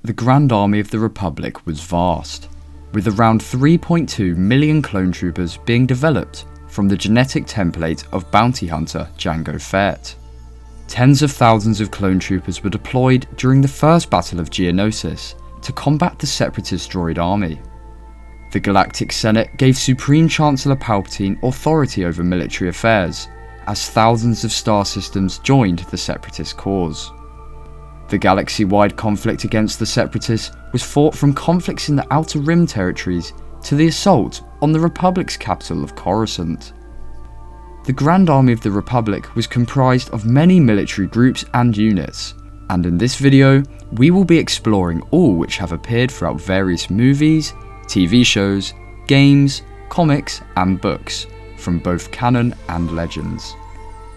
the Grand Army of the Republic was vast, with around 3.2 million clone troopers being developed from the genetic template of bounty hunter Jango Fett. Tens of thousands of clone troopers were deployed during the first Battle of Geonosis to combat the Separatist Droid Army. The Galactic Senate gave Supreme Chancellor Palpatine authority over military affairs, as thousands of star systems joined the Separatist cause. The galaxy-wide conflict against the Separatists was fought from conflicts in the Outer Rim territories to the assault on the Republic's capital of Coruscant. The Grand Army of the Republic was comprised of many military groups and units, and in this video we will be exploring all which have appeared throughout various movies, TV shows, games, comics and books from both canon and legends.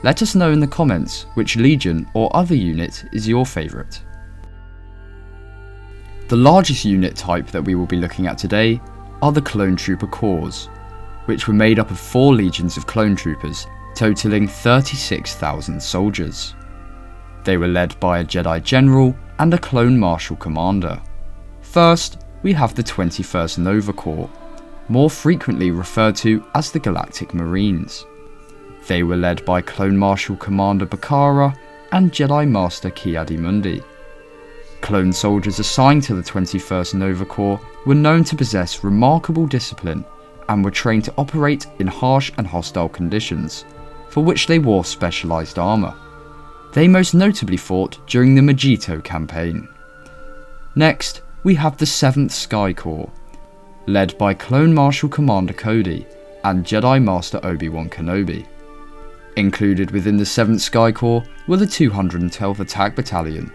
Let us know in the comments which legion or other unit is your favourite. The largest unit type that we will be looking at today are the Clone Trooper Corps, which were made up of 4 legions of clone troopers, totaling 36,000 soldiers. They were led by a Jedi General and a Clone Marshal Commander. First, we have the 21st Nova Corps, more frequently referred to as the Galactic Marines. They were led by Clone Marshal Commander Bakara and Jedi Master Ki-Adi-Mundi. Clone soldiers assigned to the 21st Nova Corps were known to possess remarkable discipline and were trained to operate in harsh and hostile conditions, for which they wore specialised armour. They most notably fought during the Magito campaign. Next, we have the 7th Sky Corps, led by Clone Marshal Commander Cody and Jedi Master Obi-Wan Kenobi. Included within the 7th Sky Corps were the 212th Attack Battalion,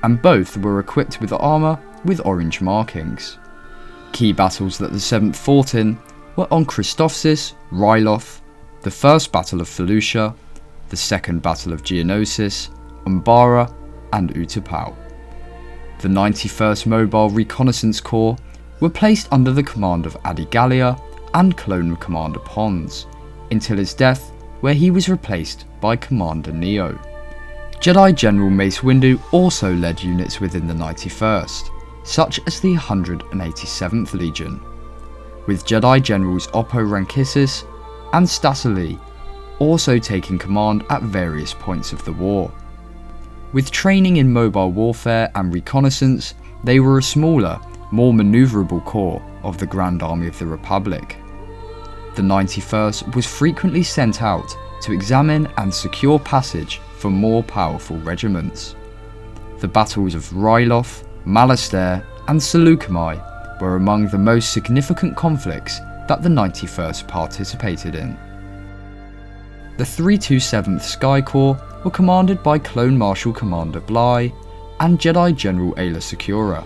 and both were equipped with armour with orange markings. Key battles that the 7th fought in were on Christophsis, Ryloth, the First Battle of Felucia, the Second Battle of Geonosis, Umbara and Utapau. The 91st Mobile Reconnaissance Corps were placed under the command of Adi Gallia and Clone Commander Pons, until his death, where he was replaced by Commander Neo. Jedi General Mace Windu also led units within the 91st, such as the 187th Legion, with Jedi Generals Oppo Rankissis and Stassa Lee also taking command at various points of the war. With training in mobile warfare and reconnaissance, they were a smaller, more manoeuvrable corps of the Grand Army of the Republic. The 91st was frequently sent out to examine and secure passage for more powerful regiments. The battles of Ryloth, Malastare and Seleucami were among the most significant conflicts that the 91st participated in. The 327th Sky Corps were commanded by Clone Marshal Commander Bly and Jedi General Aayla Secura.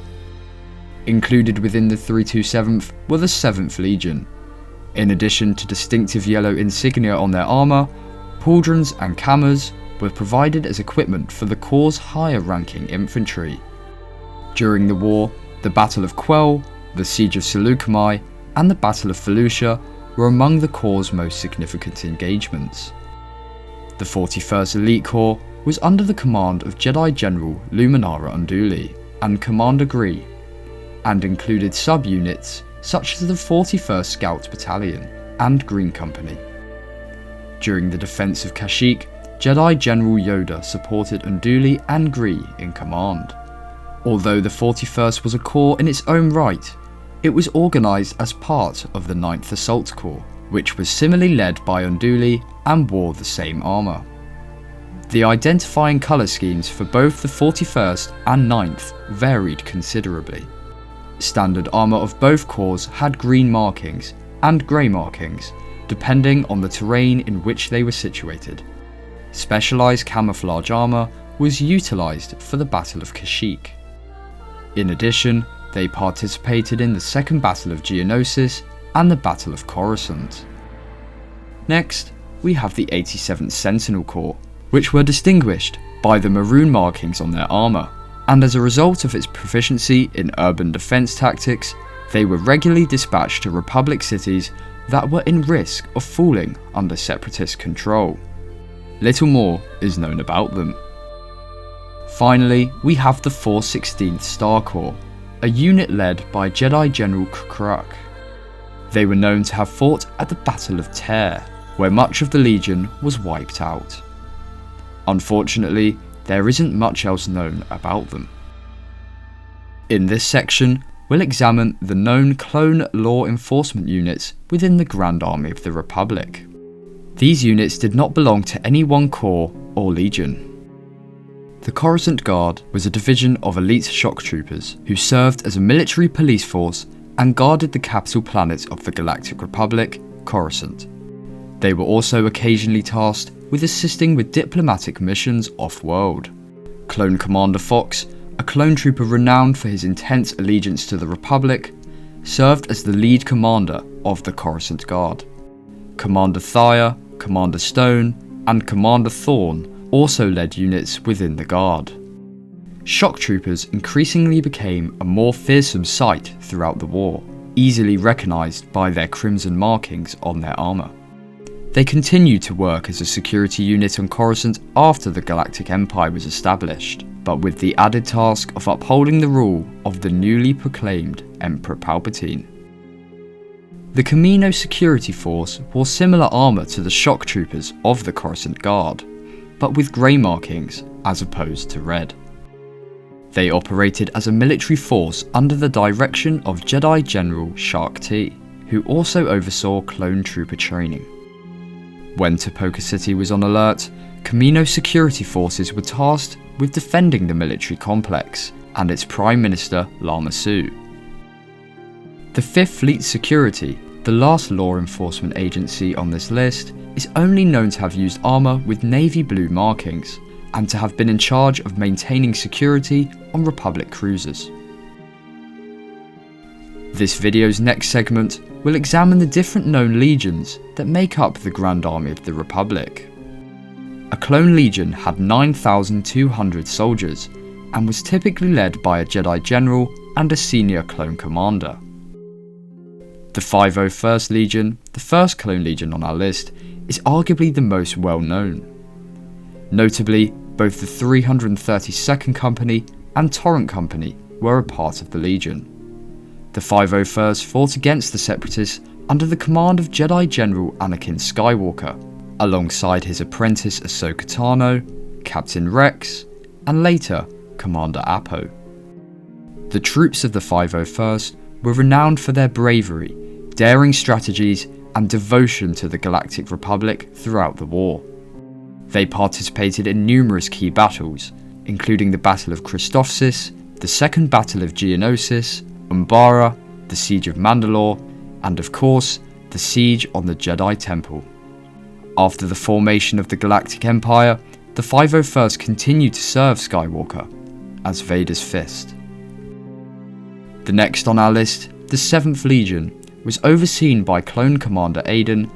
Included within the 327th were the 7th Legion. In addition to distinctive yellow insignia on their armour, pauldrons and cameras were provided as equipment for the Corps' higher-ranking infantry. During the war, the Battle of Quell, the Siege of Seleucami, and the Battle of Felucia were among the Corps' most significant engagements. The 41st Elite Corps was under the command of Jedi General Luminara Unduli and Commander Gree, and included sub-units such as the 41st Scout Battalion and Green Company. During the defense of Kashyyyk, Jedi General Yoda supported Unduli and Gree in command. Although the 41st was a corps in its own right, it was organised as part of the 9th Assault Corps, which was similarly led by Unduli and wore the same armour. The identifying colour schemes for both the 41st and 9th varied considerably. Standard armour of both corps had green markings and grey markings, depending on the terrain in which they were situated. Specialised camouflage armour was utilised for the Battle of Kashyyyk. In addition, they participated in the Second Battle of Geonosis and the Battle of Coruscant. Next, we have the 87th Sentinel Corps, which were distinguished by the maroon markings on their armour, and as a result of its proficiency in urban defence tactics, they were regularly dispatched to Republic cities that were in risk of falling under Separatist control. Little more is known about them. Finally, we have the 416th Star Corps, a unit led by Jedi General Kruk. They were known to have fought at the Battle of Terre, where much of the Legion was wiped out. Unfortunately, there isn't much else known about them. In this section, we'll examine the known clone law enforcement units within the Grand Army of the Republic. These units did not belong to any one corps or legion. The Coruscant Guard was a division of elite shock troopers who served as a military police force and guarded the capital planet of the Galactic Republic, Coruscant. They were also occasionally tasked with assisting with diplomatic missions off-world. Clone Commander Fox, a clone trooper renowned for his intense allegiance to the Republic, served as the lead commander of the Coruscant Guard. Commander Thayer, Commander Stone, and Commander Thorn also led units within the Guard. Shock troopers increasingly became a more fearsome sight throughout the war, easily recognised by their crimson markings on their armour. They continued to work as a security unit on Coruscant after the Galactic Empire was established, but with the added task of upholding the rule of the newly proclaimed Emperor Palpatine. The KAMINO security force wore similar armour to the shock troopers of the Coruscant Guard, but with grey markings as opposed to red. They operated as a military force under the direction of Jedi General Shaak Ti, who also oversaw clone trooper training. When Tipoca City was on alert, KAMINO security forces were tasked with defending the military complex and its Prime Minister Lama Su. The 5th Fleet Security, the last law enforcement agency on this list, is only known to have used armour with navy blue markings and to have been in charge of maintaining security on Republic cruisers. This video's next segment will examine the different known legions that make up the Grand Army of the Republic. A clone legion had 9,200 soldiers and was typically led by a Jedi General and a senior clone commander. The 501st Legion, the first clone legion on our list, is arguably the most well known. Notably, both the 332nd Company and Torrent Company were a part of the Legion. The 501st fought against the Separatists under the command of Jedi General Anakin Skywalker, alongside his apprentice Ahsoka Tano, Captain Rex, and later Commander Appo. The troops of the 501st were renowned for their bravery, daring strategies, and devotion to the Galactic Republic throughout the war. They participated in numerous key battles, including the Battle of Christophsis, the Second Battle of Geonosis, Umbara, the Siege of Mandalore, and of course, the Siege on the Jedi Temple. After the formation of the Galactic Empire, the 501st continued to serve Skywalker as Vader's fist. The next on our list, the 7th Legion, was overseen by Clone Commander Aiden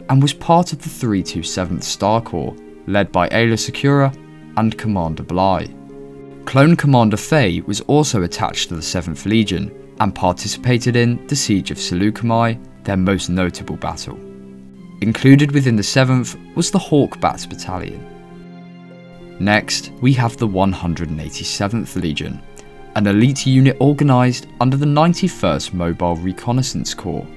and was part of the 327th Star Corps, led by Aayla Secura and Commander Bly. Clone Commander Faye was also attached to the 7th Legion and participated in the Siege of Seleucami, their most notable battle. Included within the 7th was the HAWBAT Battalion. Next, we have the 187th Legion, an elite unit organised under the 91st Mobile Reconnaissance Corps.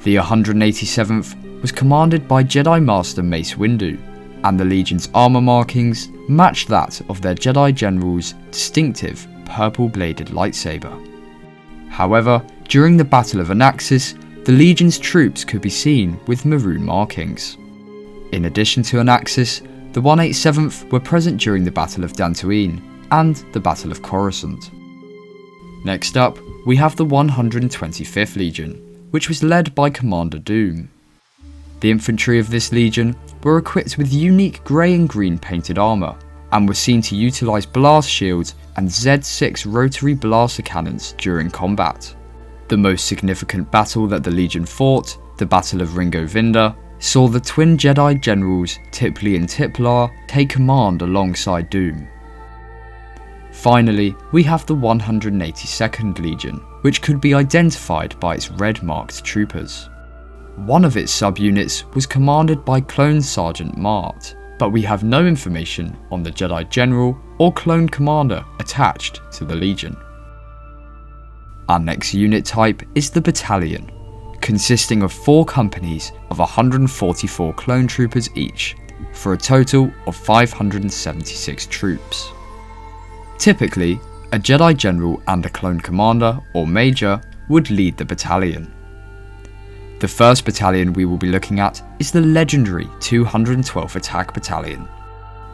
The 187th was commanded by Jedi Master Mace Windu, and the Legion's armour markings matched that of their Jedi General's distinctive purple-bladed lightsaber. However, during the Battle of Anaxis, the Legion's troops could be seen with maroon markings. In addition to Anaxis, the 187th were present during the Battle of Dantooine and the Battle of Coruscant. Next up, we have the 125th Legion, which was led by Commander Doom. The infantry of this legion were equipped with unique grey and green painted armour, and were seen to utilise blast shields and Z6 rotary blaster cannons during combat. The most significant battle that the Legion fought, the Battle of Ringo Vinda, saw the twin Jedi generals Tipli and Tiplar take command alongside Doom. Finally, we have the 182nd Legion, which could be identified by its red-marked troopers. One of its subunits was commanded by Clone Sergeant Mart, but we have no information on the Jedi General or Clone Commander attached to the Legion. Our next unit type is the Battalion, consisting of 4 companies of 144 clone troopers each, for a total of 576 troops. Typically, a Jedi General and a Clone Commander or Major would lead the battalion. The first battalion we will be looking at is the legendary 212th Attack Battalion.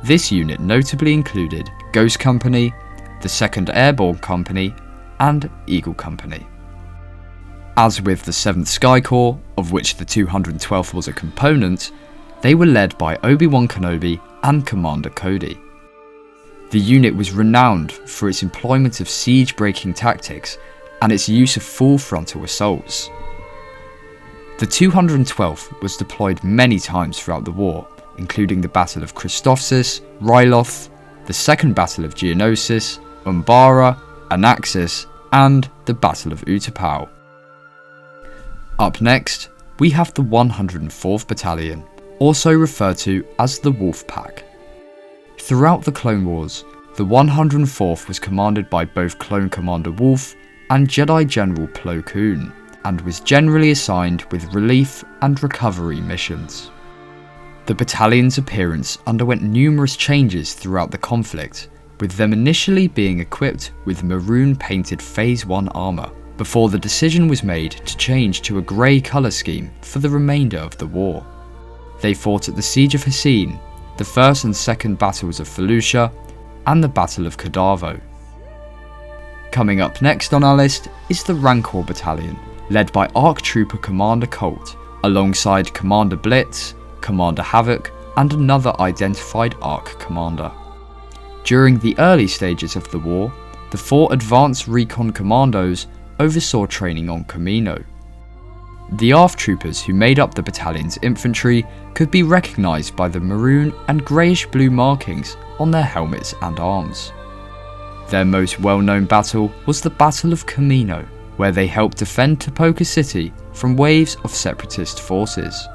This unit notably included Ghost Company, the 2nd Airborne Company, and Eagle Company. As with the 7th Sky Corps, of which the 212th was a component, they were led by Obi-Wan Kenobi and Commander Cody. The unit was renowned for its employment of siege-breaking tactics and its use of full frontal assaults. The 212th was deployed many times throughout the war, including the Battle of Christophsis, Ryloth, the Second Battle of Geonosis, Umbara, Anaxis, and the Battle of Utapau. Up next, we have the 104th Battalion, also referred to as the Wolf Pack. Throughout the Clone Wars, the 104th was commanded by both Clone Commander Wolf and Jedi General Plo Koon, and was generally assigned with relief and recovery missions. The battalion's appearance underwent numerous changes throughout the conflict, with them initially being equipped with maroon painted Phase 1 armour, before the decision was made to change to a grey colour scheme for the remainder of the war. They fought at the Siege of Hassin, the First and Second Battles of Felucia, and the Battle of Kadavo. Coming up next on our list is the Rancor Battalion, led by ARC Trooper Commander Colt, alongside Commander Blitz, Commander Havoc, and another identified ARC commander. During the early stages of the war, the 4 advanced recon commandos oversaw training on Kamino. The ARF troopers who made up the battalion's infantry could be recognised by the maroon and greyish-blue markings on their helmets and arms. Their most well-known battle was the Battle of Kamino, where they helped defend Topoka City from waves of Separatist forces.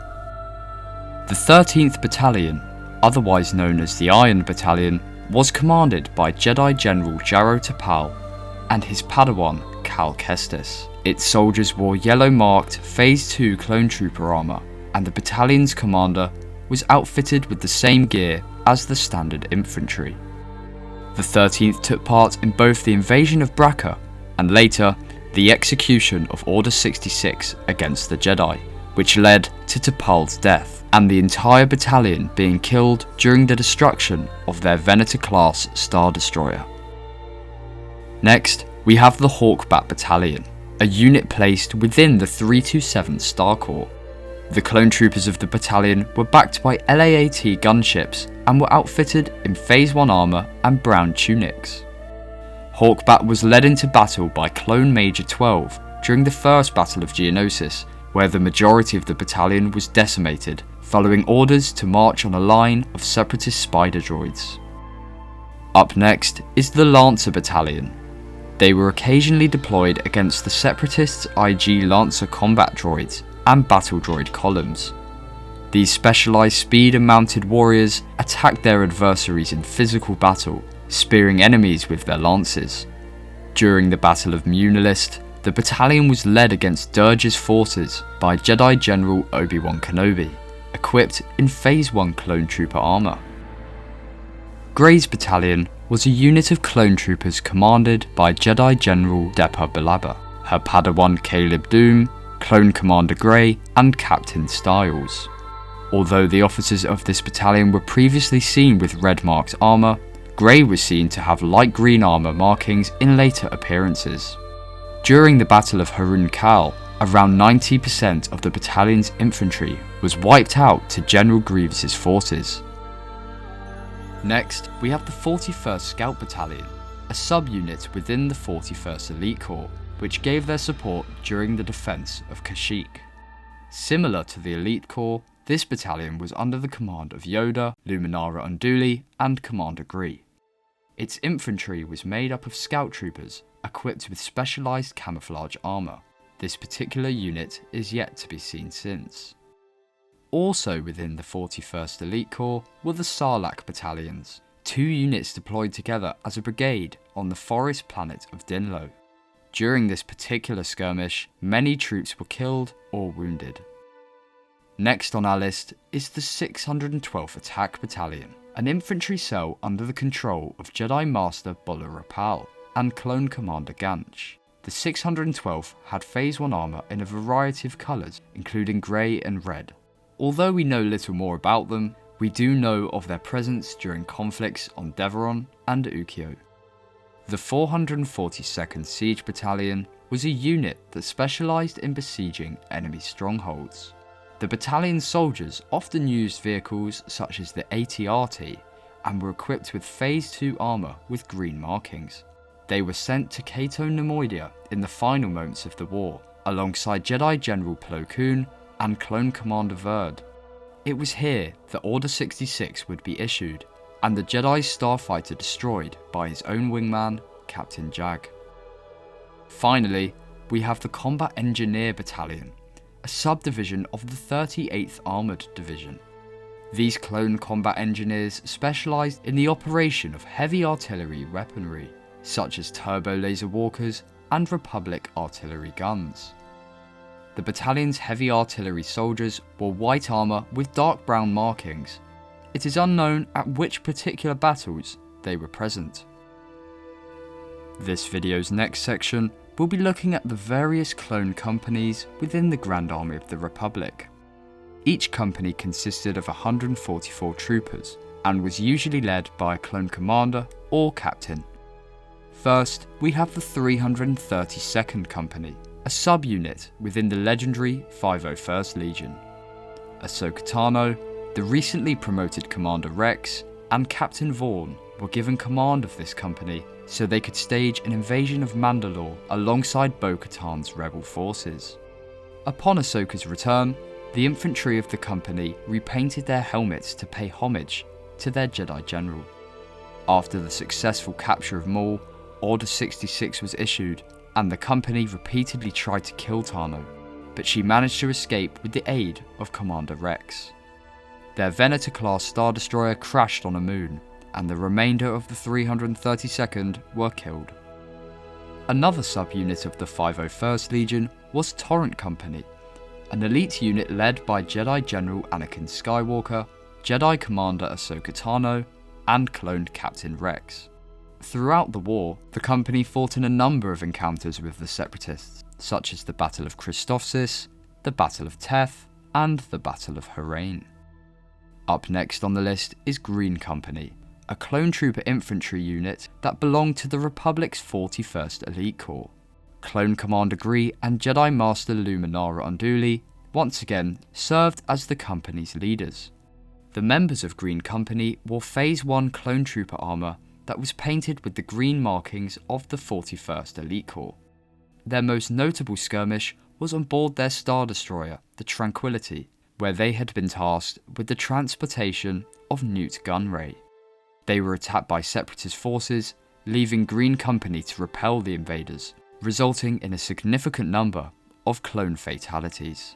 The 13th Battalion, otherwise known as the Iron Battalion, was commanded by Jedi General Jaro Tapal and his Padawan Cal Kestis. Its soldiers wore yellow-marked Phase 2 clone trooper armour, and the battalion's commander was outfitted with the same gear as the standard infantry. The 13th took part in both the invasion of Bracca and later the execution of Order 66 against the Jedi, which led to Tapal's death, and the entire battalion being killed during the destruction of their Venator-class Star Destroyer. Next, we have the HAWBAT Battalion, a unit placed within the 327 Star Corps. The clone troopers of the battalion were backed by LAAT gunships and were outfitted in Phase 1 armour and brown tunics. HAWBAT was led into battle by Clone Major 12 during the First Battle of Geonosis, where the majority of the battalion was decimated, following orders to march on a line of Separatist spider droids. Up next is the Lancer Battalion. They were occasionally deployed against the Separatists' IG Lancer combat droids and battle droid columns. These specialised speed and mounted warriors attacked their adversaries in physical battle, spearing enemies with their lances. During the Battle of Munilist, the battalion was led against Dirge's forces by Jedi General Obi-Wan Kenobi, equipped in Phase 1 clone trooper armour. Grey's Battalion was a unit of clone troopers commanded by Jedi General Depa Billaba, her Padawan Caleb Doom, Clone Commander Grey, and Captain Styles. Although the officers of this battalion were previously seen with red-marked armour, Grey was seen to have light green armour markings in later appearances. During the Battle of Harun Kal, around 90% of the battalion's infantry was wiped out to General Grievous' forces. Next, we have the 41st Scout Battalion, a sub-unit within the 41st Elite Corps, which gave their support during the defence of Kashyyyk. Similar to the Elite Corps, this battalion was under the command of Yoda, Luminara Unduli, and Commander Gree. Its infantry was made up of scout troopers equipped with specialised camouflage armour. This particular unit is yet to be seen since. Also within the 41st Elite Corps were the SARLACC Battalions, 2 units deployed together as a brigade on the forest planet of Dinlo. During this particular skirmish, many troops were killed or wounded. Next on our list is the 612th Attack Battalion, an infantry cell under the control of Jedi Master Bola Rapal and Clone Commander Ganch. The 612th had Phase 1 armour in a variety of colours, including grey and red. Although we know little more about them, we do know of their presence during conflicts on Deveron and Ukyo. The 442nd Siege Battalion was a unit that specialised in besieging enemy strongholds. The battalion's soldiers often used vehicles such as the AT-RT and were equipped with Phase 2 armour with green markings. They were sent to Cato Nemoidia in the final moments of the war, alongside Jedi General Plo Koon and Clone Commander Verd. It was here that Order 66 would be issued, and the Jedi starfighter destroyed by his own wingman, Captain Jag. Finally, we have the Combat Engineer Battalion, a subdivision of the 38th Armoured Division. These clone combat engineers specialised in the operation of heavy artillery weaponry, such as turbo laser walkers and Republic artillery guns. The battalion's heavy artillery soldiers wore white armour with dark brown markings. It is unknown at which particular battles they were present. This video's next section will be looking at the various clone companies within the Grand Army of the Republic. Each company consisted of 144 troopers and was usually led by a clone commander or captain. First, we have the 332nd Company, a subunit within the legendary 501st Legion. Ahsoka Tano, the recently promoted Commander Rex, and Captain Vaughn were given command of this company so they could stage an invasion of Mandalore alongside Bo-Katan's rebel forces. Upon Ahsoka's return, the infantry of the company repainted their helmets to pay homage to their Jedi General. After the successful capture of Maul, Order 66 was issued, and the company repeatedly tried to kill Tano, but she managed to escape with the aid of Commander Rex. Their Venator-class Star Destroyer crashed on a moon, and the remainder of the 332nd were killed. Another subunit of the 501st Legion was Torrent Company, an elite unit led by Jedi General Anakin Skywalker, Jedi Commander Ahsoka Tano, and cloned Captain Rex. Throughout the war, the company fought in a number of encounters with the Separatists, such as the Battle of Christophsis, the Battle of Teth, and the Battle of Harain. Up next on the list is Green Company, a clone trooper infantry unit that belonged to the Republic's 41st Elite Corps. Clone Commander Gree and Jedi Master Luminara Unduli once again served as the company's leaders. The members of Green Company wore Phase 1 clone trooper armour that was painted with the green markings of the 41st Elite Corps. Their most notable skirmish was on board their Star Destroyer, the Tranquility, where they had been tasked with the transportation of Newt Gunray. They were attacked by Separatist forces, leaving Green Company to repel the invaders, resulting in a significant number of clone fatalities.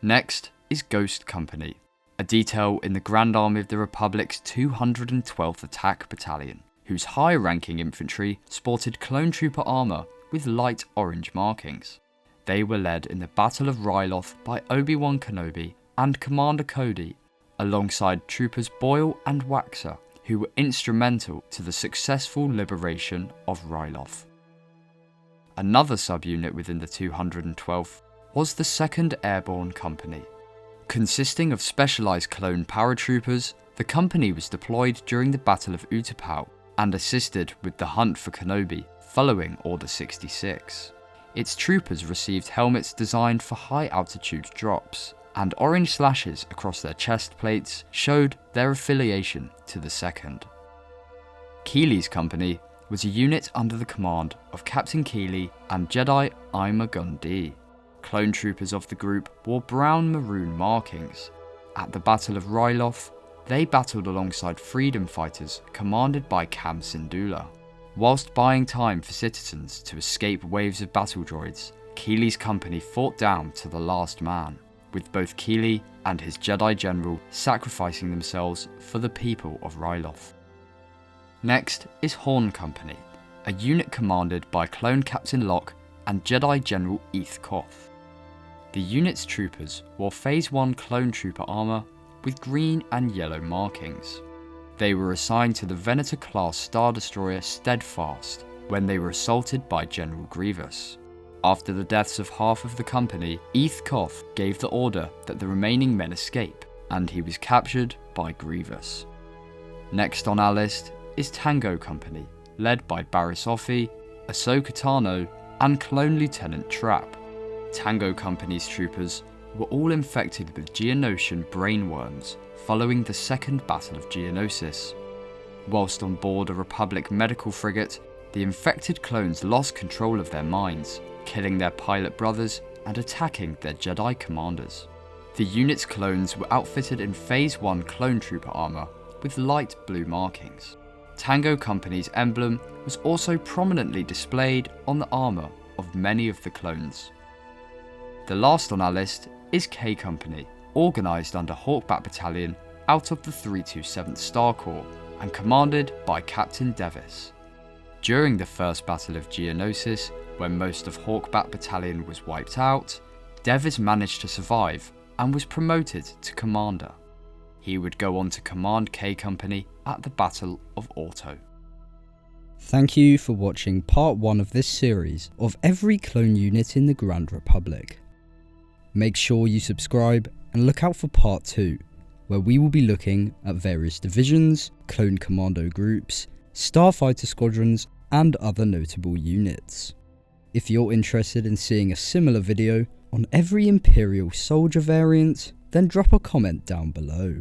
Next is Ghost Company, a detail in the Grand Army of the Republic's 212th Attack Battalion, whose higher-ranking infantry sported clone trooper armour with light orange markings. They were led in the Battle of Ryloth by Obi-Wan Kenobi and Commander Cody, alongside troopers Boyle and Waxer, who were instrumental to the successful liberation of Ryloth. Another subunit within the 212th was the 2nd Airborne Company. Consisting of specialised clone paratroopers, the company was deployed during the Battle of Utapau and assisted with the hunt for Kenobi following Order 66. Its troopers received helmets designed for high-altitude drops, and orange slashes across their chest plates showed their affiliation to the 2nd. Keeley's company was a unit under the command of Captain Keeley and Jedi Ima Gundy. Clone troopers of the group wore brown-maroon markings. At the Battle of Ryloth, they battled alongside freedom fighters commanded by Cam Syndulla. Whilst buying time for citizens to escape waves of battle droids, Keeley's company fought down to the last man. with both Keeley and his Jedi General sacrificing themselves for the people of Ryloth. Next is Horn Company, a unit commanded by Clone Captain Locke and Jedi General Eeth Koth. The unit's troopers wore Phase 1 clone trooper armour with green and yellow markings. They were assigned to the Venator-class Star Destroyer Steadfast when they were assaulted by General Grievous. After the deaths of half of the company, Eeth Koth gave the order that the remaining men escape, and he was captured by Grievous. Next on our list is Tango Company, led by Barriss Offee, Ahsoka Tano, and Clone Lieutenant Trap. Tango Company's troopers were all infected with Geonosian brainworms following the Second Battle of Geonosis. Whilst on board a Republic medical frigate, the infected clones lost control of their minds, killing their pilot brothers and attacking their Jedi commanders. The unit's clones were outfitted in Phase 1 clone trooper armour with light blue markings. Tango Company's emblem was also prominently displayed on the armour of many of the clones. The last on our list is K Company, organised under HAWBAT Battalion out of the 327th Star Corps and commanded by Captain Devis. During the First Battle of Geonosis, when most of HAWBAT Battalion was wiped out, Devis managed to survive and was promoted to Commander. He would go on to command K Company at the Battle of Orto. Thank you for watching part 1 of this series of every clone unit in the Grand Republic. Make sure you subscribe and look out for part 2, where we will be looking at various divisions, clone commando groups, starfighter squadrons, and other notable units. If you're interested in seeing a similar video on every Imperial soldier variant, then drop a comment down below.